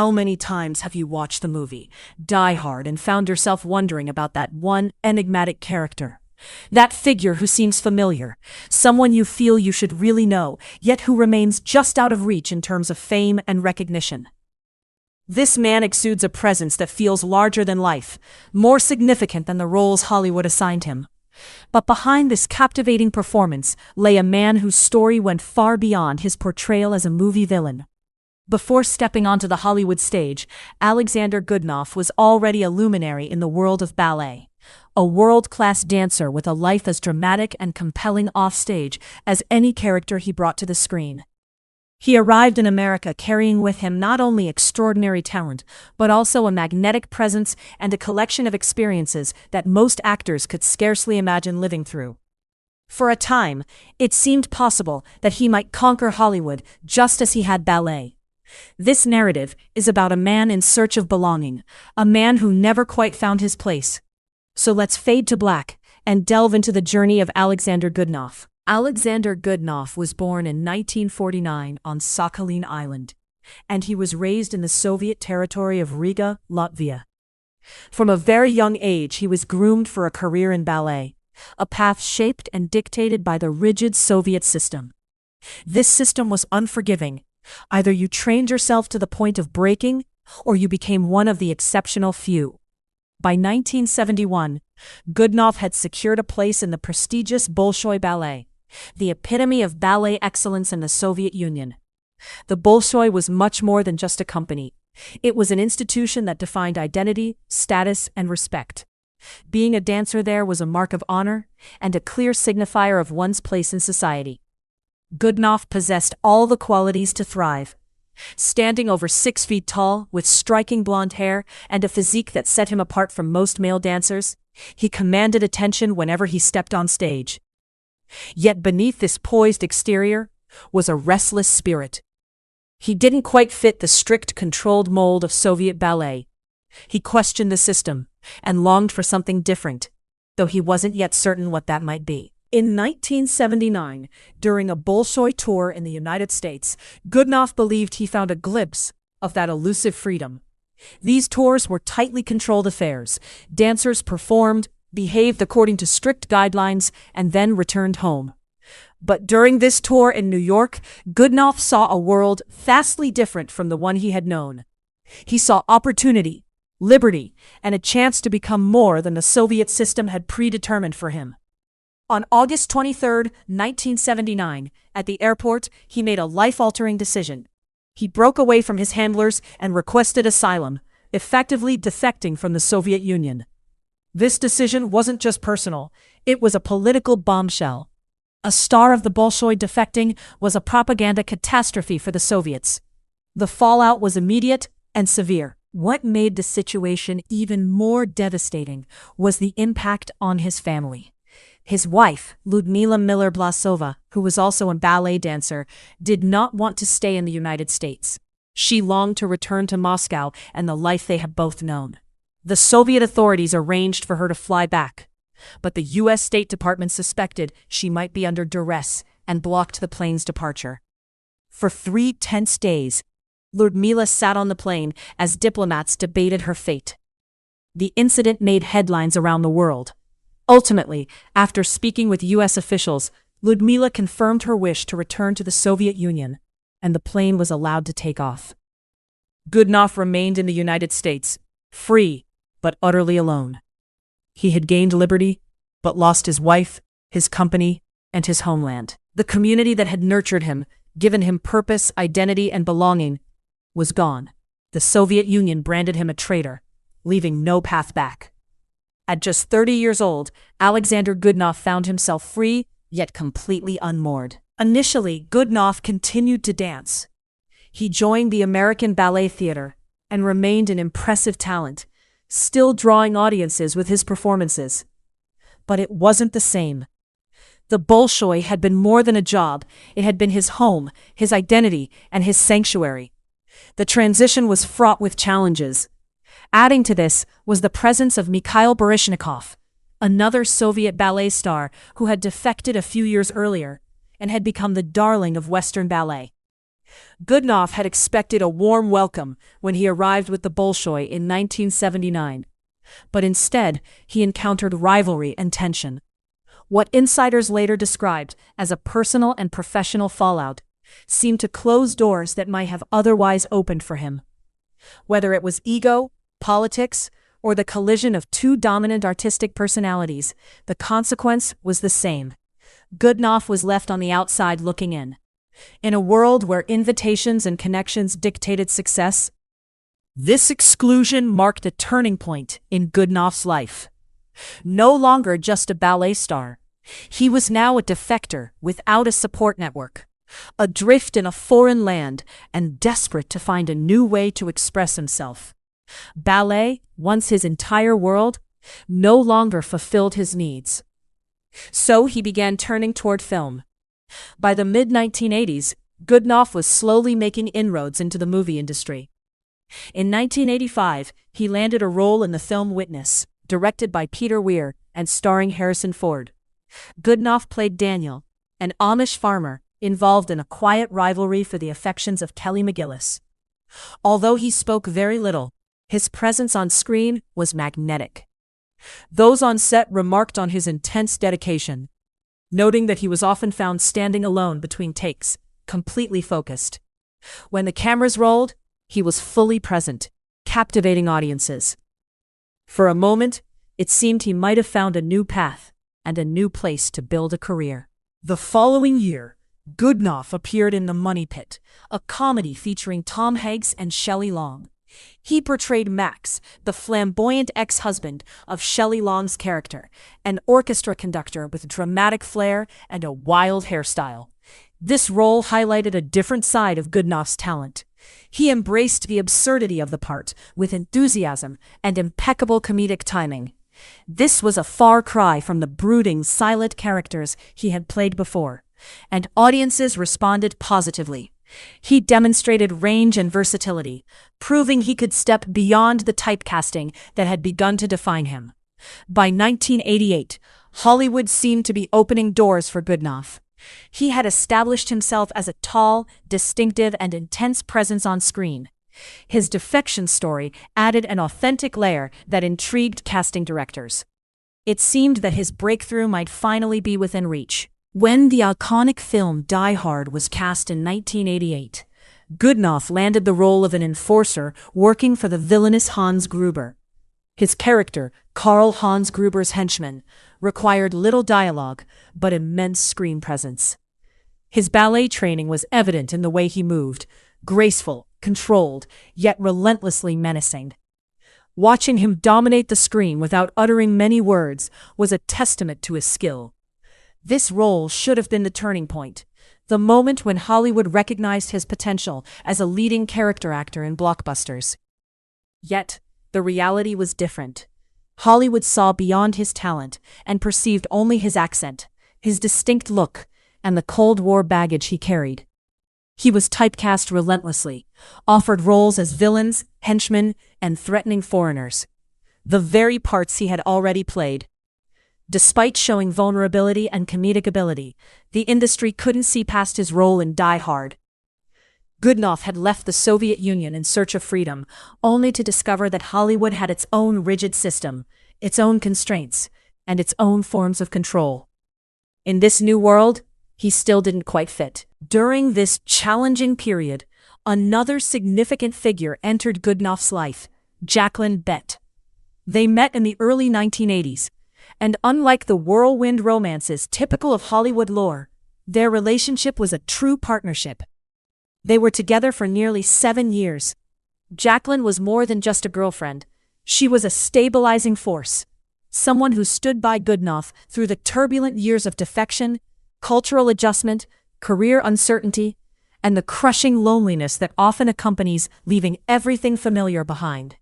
How many times have you watched the movie Die Hard and found yourself wondering about that one enigmatic character? That figure who seems familiar, someone you feel you should really know, yet who remains just out of reach in terms of fame and recognition. This man exudes a presence that feels larger than life, more significant than the roles Hollywood assigned him. But behind this captivating performance lay a man whose story went far beyond his portrayal as a movie villain. Before stepping onto the Hollywood stage, Alexander Goodnoff was already a luminary in the world of ballet. A world-class dancer with a life as dramatic and compelling offstage as any character he brought to the screen. He arrived in America carrying with him not only extraordinary talent, but also a magnetic presence and a collection of experiences that most actors could scarcely imagine living through. For a time, it seemed possible that he might conquer Hollywood just as he had ballet. This narrative is about a man in search of belonging, a man who never quite found his place. So let's fade to black and delve into the journey of Alexander Goodnoff. Alexander Goodnoff was born in 1949 on Sakhalin Island, and he was raised in the Soviet territory of Riga, Latvia. From a very young age, he was groomed for a career in ballet, a path shaped and dictated by the rigid Soviet system. This system was unforgiving. Either you trained yourself to the point of breaking, or you became one of the exceptional few. By 1971, Goodnoff had secured a place in the prestigious Bolshoi Ballet, the epitome of ballet excellence in the Soviet Union. The Bolshoi was much more than just a company. It was an institution that defined identity, status, and respect. Being a dancer there was a mark of honor and a clear signifier of one's place in society. Goodnoff possessed all the qualities to thrive. Standing over 6 feet tall, with striking blonde hair and a physique that set him apart from most male dancers, he commanded attention whenever he stepped on stage. Yet beneath this poised exterior was a restless spirit. He didn't quite fit the strict, controlled mold of Soviet ballet. He questioned the system and longed for something different, though he wasn't yet certain what that might be. In 1979, during a Bolshoi tour in the United States, Goodnoff believed he found a glimpse of that elusive freedom. These tours were tightly controlled affairs. Dancers performed, behaved according to strict guidelines, and then returned home. But during this tour in New York, Goodnoff saw a world vastly different from the one he had known. He saw opportunity, liberty, and a chance to become more than the Soviet system had predetermined for him. On August 23, 1979, at the airport, he made a life-altering decision. He broke away from his handlers and requested asylum, effectively defecting from the Soviet Union. This decision wasn't just personal, it was a political bombshell. A star of the Bolshoi defecting was a propaganda catastrophe for the Soviets. The fallout was immediate and severe. What made the situation even more devastating was the impact on his family. His wife, Ludmila Miller-Blasova, who was also a ballet dancer, did not want to stay in the United States. She longed to return to Moscow and the life they had both known. The Soviet authorities arranged for her to fly back, but the U.S. State Department suspected she might be under duress and blocked the plane's departure. For 3 tense days, Ludmila sat on the plane as diplomats debated her fate. The incident made headlines around the world. Ultimately, after speaking with U.S. officials, Ludmila confirmed her wish to return to the Soviet Union, and the plane was allowed to take off. Goodnoff remained in the United States, free, but utterly alone. He had gained liberty, but lost his wife, his company, and his homeland. The community that had nurtured him, given him purpose, identity, and belonging, was gone. The Soviet Union branded him a traitor, leaving no path back. At just 30 years old, Alexander Goodnoff found himself free, yet completely unmoored. Initially, Goodnoff continued to dance. He joined the American Ballet Theater and remained an impressive talent, still drawing audiences with his performances. But it wasn't the same. The Bolshoi had been more than a job. It had been his home, his identity, and his sanctuary. The transition was fraught with challenges. Adding to this was the presence of Mikhail Baryshnikov, another Soviet ballet star who had defected a few years earlier and had become the darling of Western ballet. Goodnoff had expected a warm welcome when he arrived with the Bolshoi in 1979. But instead, he encountered rivalry and tension. What insiders later described as a personal and professional fallout seemed to close doors that might have otherwise opened for him. Whether it was ego, politics, or the collision of two dominant artistic personalities, the consequence was the same. Goodnoff was left on the outside looking in. In a world where invitations and connections dictated success, this exclusion marked a turning point in Goodnoff's life. No longer just a ballet star, he was now a defector without a support network, adrift in a foreign land and desperate to find a new way to express himself. Ballet, once his entire world, no longer fulfilled his needs. So he began turning toward film. By the mid-1980s, Goodnoff was slowly making inroads into the movie industry. In 1985, he landed a role in the film Witness, directed by Peter Weir and starring Harrison Ford. Goodnoff played Daniel, an Amish farmer involved in a quiet rivalry for the affections of Kelly McGillis. Although he spoke very little, his presence on screen was magnetic. Those on set remarked on his intense dedication, noting that he was often found standing alone between takes, completely focused. When the cameras rolled, he was fully present, captivating audiences. For a moment, it seemed he might have found a new path and a new place to build a career. The following year, Goodnoff appeared in The Money Pit, a comedy featuring Tom Hanks and Shelley Long. He portrayed Max, the flamboyant ex-husband of Shelley Long's character, an orchestra conductor with dramatic flair and a wild hairstyle. This role highlighted a different side of Goodnoff's talent. He embraced the absurdity of the part with enthusiasm and impeccable comedic timing. This was a far cry from the brooding, silent characters he had played before, and audiences responded positively. He demonstrated range and versatility, proving he could step beyond the typecasting that had begun to define him. By 1988, Hollywood seemed to be opening doors for Goodnoff. He had established himself as a tall, distinctive, and intense presence on screen. His defection story added an authentic layer that intrigued casting directors. It seemed that his breakthrough might finally be within reach. When the iconic film Die Hard was cast in 1988, Goodnoff landed the role of an enforcer working for the villainous Hans Gruber. His character, Karl Hans Gruber's henchman, required little dialogue but immense screen presence. His ballet training was evident in the way he moved, graceful, controlled, yet relentlessly menacing. Watching him dominate the screen without uttering many words was a testament to his skill. This role should have been the turning point, the moment when Hollywood recognized his potential as a leading character actor in blockbusters. Yet, the reality was different. Hollywood saw beyond his talent and perceived only his accent, his distinct look, and the Cold War baggage he carried. He was typecast relentlessly, offered roles as villains, henchmen, and threatening foreigners, the very parts he had already played. Despite showing vulnerability and comedic ability, the industry couldn't see past his role in Die Hard. Goodnoff had left the Soviet Union in search of freedom, only to discover that Hollywood had its own rigid system, its own constraints, and its own forms of control. In this new world, he still didn't quite fit. During this challenging period, another significant figure entered Goodnoff's life, Jacqueline Bett. They met in the early 1980s, and unlike the whirlwind romances typical of Hollywood lore, their relationship was a true partnership. They were together for nearly 7 years. Jacqueline was more than just a girlfriend. She was a stabilizing force, someone who stood by Goodnoff through the turbulent years of defection, cultural adjustment, career uncertainty, and the crushing loneliness that often accompanies leaving everything familiar behind.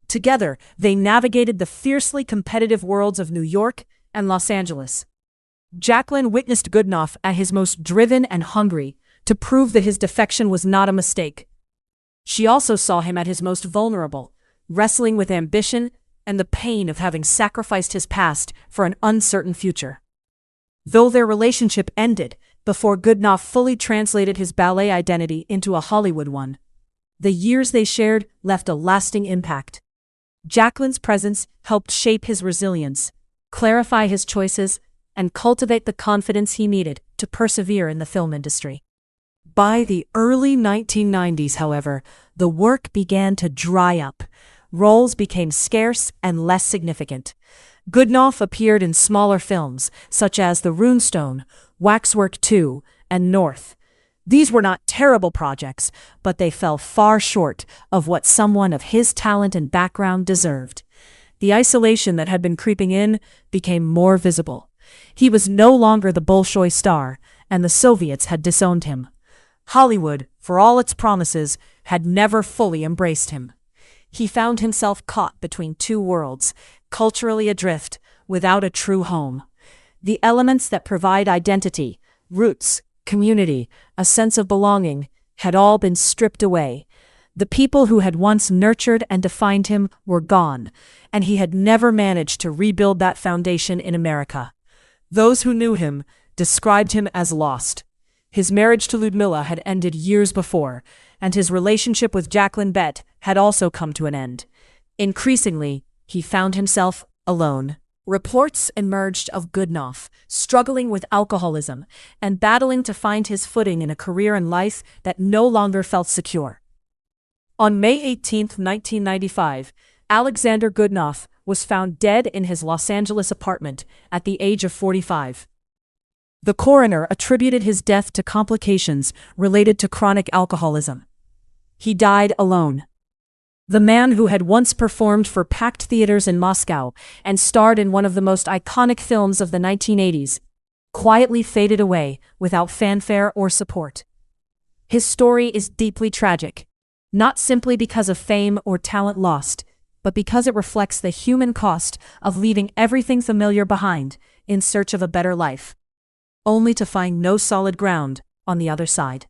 Together, they navigated the fiercely competitive worlds of New York and Los Angeles. Jacqueline witnessed Goodnoff at his most driven and hungry to prove that his defection was not a mistake. She also saw him at his most vulnerable, wrestling with ambition and the pain of having sacrificed his past for an uncertain future. Though their relationship ended, before Goodnoff fully translated his ballet identity into a Hollywood one. The years they shared left a lasting impact. Jacqueline's presence helped shape his resilience, clarify his choices, and cultivate the confidence he needed to persevere in the film industry. By the early 1990s, however, the work began to dry up. Roles became scarce and less significant. Goodnoff appeared in smaller films, such as The Runestone, Waxwork 2, and North. These were not terrible projects, but they fell far short of what someone of his talent and background deserved. The isolation that had been creeping in became more visible. He was no longer the Bolshoi star, and the Soviets had disowned him. Hollywood, for all its promises, had never fully embraced him. He found himself caught between two worlds, culturally adrift, without a true home. The elements that provide identity, roots, community, a sense of belonging, had all been stripped away. The people who had once nurtured and defined him were gone, and he had never managed to rebuild that foundation in America. Those who knew him described him as lost. His marriage to Ludmilla had ended years before, and his relationship with Jacqueline Bett had also come to an end. Increasingly, he found himself alone. Reports emerged of Goodnoff struggling with alcoholism and battling to find his footing in a career and life that no longer felt secure. On May 18, 1995, Alexander Goodnoff was found dead in his Los Angeles apartment at the age of 45. The coroner attributed his death to complications related to chronic alcoholism. He died alone. The man who had once performed for packed theaters in Moscow and starred in one of the most iconic films of the 1980s, quietly faded away without fanfare or support. His story is deeply tragic, not simply because of fame or talent lost, but because it reflects the human cost of leaving everything familiar behind in search of a better life, only to find no solid ground on the other side.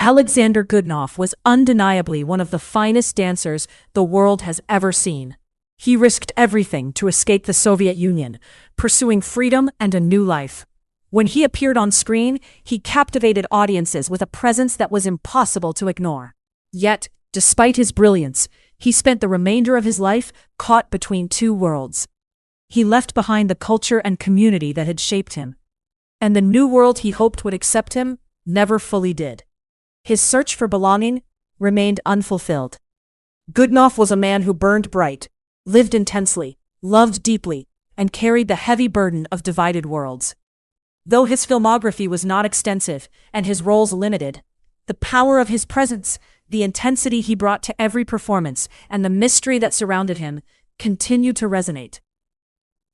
Alexander Goodnoff was undeniably one of the finest dancers the world has ever seen. He risked everything to escape the Soviet Union, pursuing freedom and a new life. When he appeared on screen, he captivated audiences with a presence that was impossible to ignore. Yet, despite his brilliance, he spent the remainder of his life caught between two worlds. He left behind the culture and community that had shaped him, and the new world he hoped would accept him never fully did. His search for belonging remained unfulfilled. Goodnoff was a man who burned bright, lived intensely, loved deeply, and carried the heavy burden of divided worlds. Though his filmography was not extensive and his roles limited, the power of his presence, the intensity he brought to every performance, and the mystery that surrounded him continued to resonate.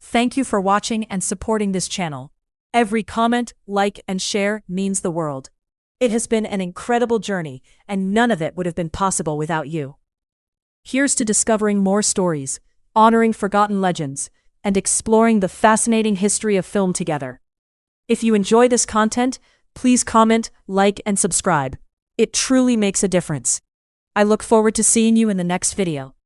Thank you for watching and supporting this channel. Every comment, like, and share means the world. It has been an incredible journey, and none of it would have been possible without you. Here's to discovering more stories, honoring forgotten legends, and exploring the fascinating history of film together. If you enjoy this content, please comment, like, and subscribe. It truly makes a difference. I look forward to seeing you in the next video.